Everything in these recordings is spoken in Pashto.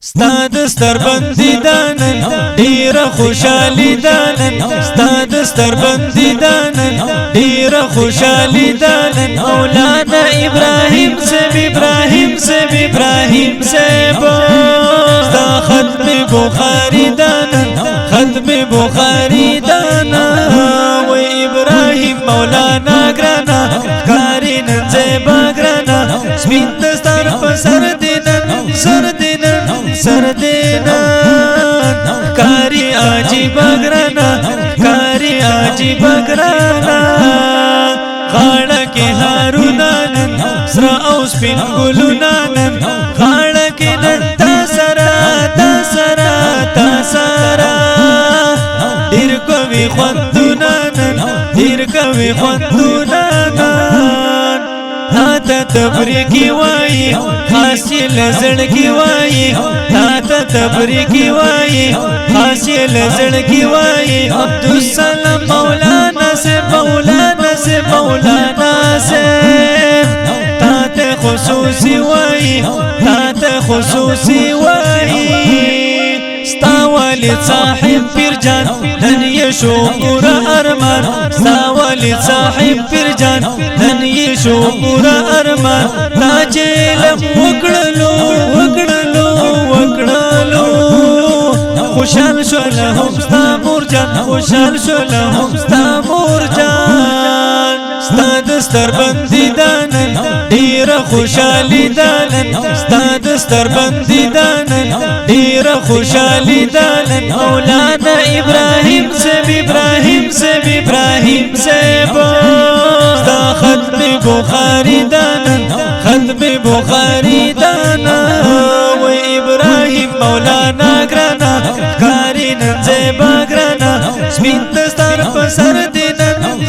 ستاد ستر بندی دانن ډیر خوشالي دانن ستاد ستر بندی دانن ډیر خوشالي دانن مولانا ابراهیم صاحب ستا ختم بخاری دانن و ابراهیم مولانا گرانا کاری نن زیبا گرانا سپین دستار په سر دینن کاری عجیب گرانا غاړه کې هارونانن سرا او سپین ګلونانن غاړه کې نن تا سرا ډیر کوي خوندونانن تا تبریکی وای حاصل زړکی وای تا تبریکی وای حاصل زړکی وای عبدالسلام مولانا سے تا ته خصوصی وای ستا والد صاحب پیرجان نن یې شو پورا ارمان ستا والد صاحب پیرجان نن یې شو پورا ارمان تا چې لم وکړلو خوشحال شو لهم ستا مورجان ستا دستر بندی دانن ډیر خوشالي دانن ستا دستر بندی دانن ډیر خوشالي دانن مولانا ابراهیم صاحب ستا ختم بخاری دانن و ابراهیم مولانا گرانا کاری نن زیبا گرانا سپین دستار په سر دینن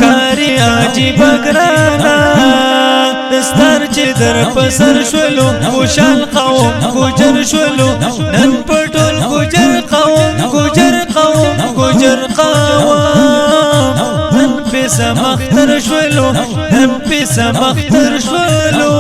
کاری عجیب گرانا دستار چې در پسر شولو خوشال قوم گجر شولو نن پټول گجر قوم نن پیسا مختر شولو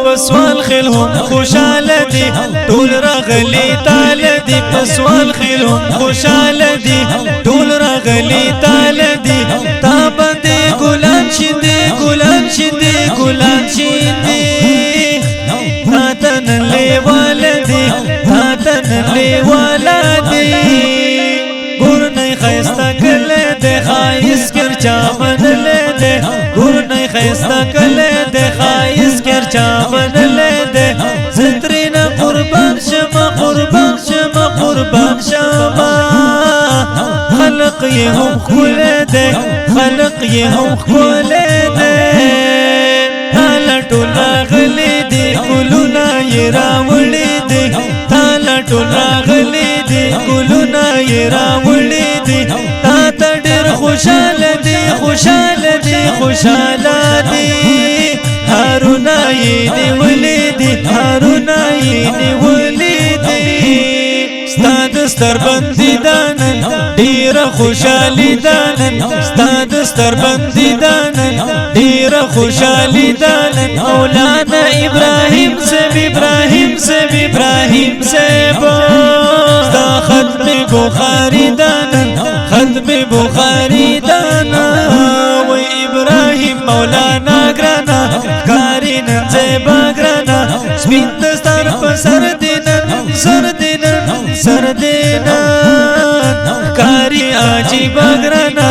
پسوال خیلهم خوشال دی ټول راغلی تال دی پسوال خیلهم خوشال دی ټول راغلی تال دی تا باندې ګلان شیندې تا تن لیوال دی ګور نه خيستا کله د خایس کر چامن له ده ګور نه خيستا کله د خایس کر چامن له ده زترینا قربان شمه خلق يهم خلده تالا ټولا غلی دی ګلونا یې راوړي دی تالا ټولا غلی دی ګلونا یې راوړي دی تا ته ډېر خوشاله دی هارونه یې نیولې دی ستا دستر بندی دانن ډیر خوشالي دانن ستا دستر بندی دانن ډیر خوشالي دانن مولانا ابراهیم صاحب ستا ختم بخاری دانن و ابراهیم مولانا گرانا کاری نن زیبا گرانا سپین دستار په سر دینن کاری عجیب گرانا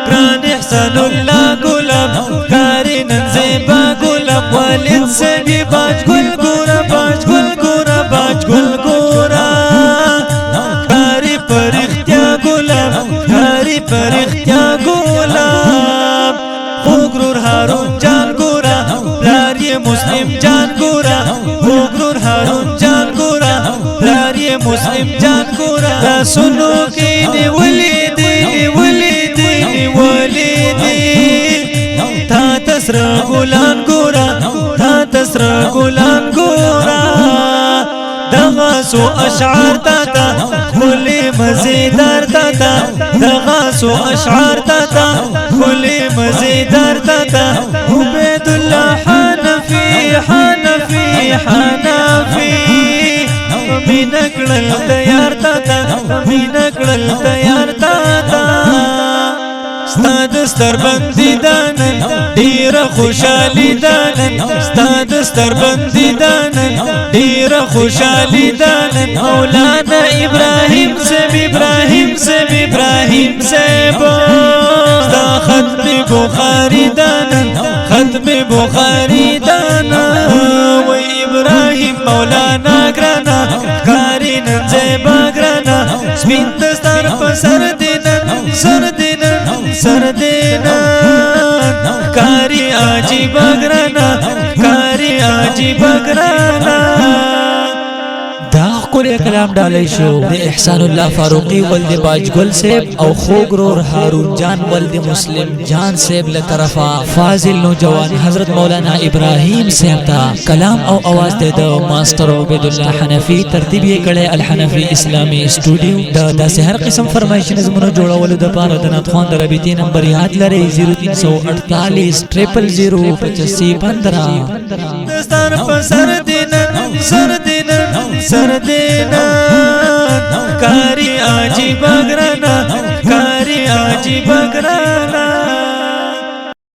گران احسان اللہ گلاب کاری نن زیبا گلاب والد سے بھی باج گل گورا کاری پر اختیا گلاب خوگرور هارون جان گورا لاری مسلم جان گورا خوگرور هارون جان گورا لاری مسلم جان گورا سنو کی نیولی دی تا تسر گلان گورا دغسو اشعار تا کلی مزیدار تاتا دغاس و اشعار تاتا کلی مزیدار تاتا عبید اللہ حنفی حنفی حنفی مینکڑل تیار تاتا مینکڑل تیار تاتا ستاد ستر بندی دانن دیر خوشالی دانن ستاد ستر بندی دانن دیر خوشالی دانن مولانا ابراہیم سیب ابراہیم سیب ابراہیم سیب ستا ختم بخاری دانن ختم بخاری دانن و ابراہیم مولانا گرانا کاری ننزیبا گرانا سپین دستار پسر دینن سر دینن سر دینن کاری آجی بگرانا کاری آجی بگرانا کل کلام ڈالی شو د احسان اللہ فاروقی ولد باجگل سیب او خوگرور ہارون جان ولد مسلم جان سیب لطرفا فاضل نوجوان حضرت مولانا ابراہیم سیب تا کلام او آواز دے دو ماسٹر عبید اللہ حنفی ترتیب یہ کڑے الحنفی اسلامی اسٹوڈیو دا سے ہر قسم فرمائش نظمونو جوڑا ولو دا پارا دنات خوان دا ربیتی نمبر یاد لرے 0348 000 85 15 دستار پسر دینن سر دینن سر دینن کاری آجی بگرانا کاری آجی بگرانا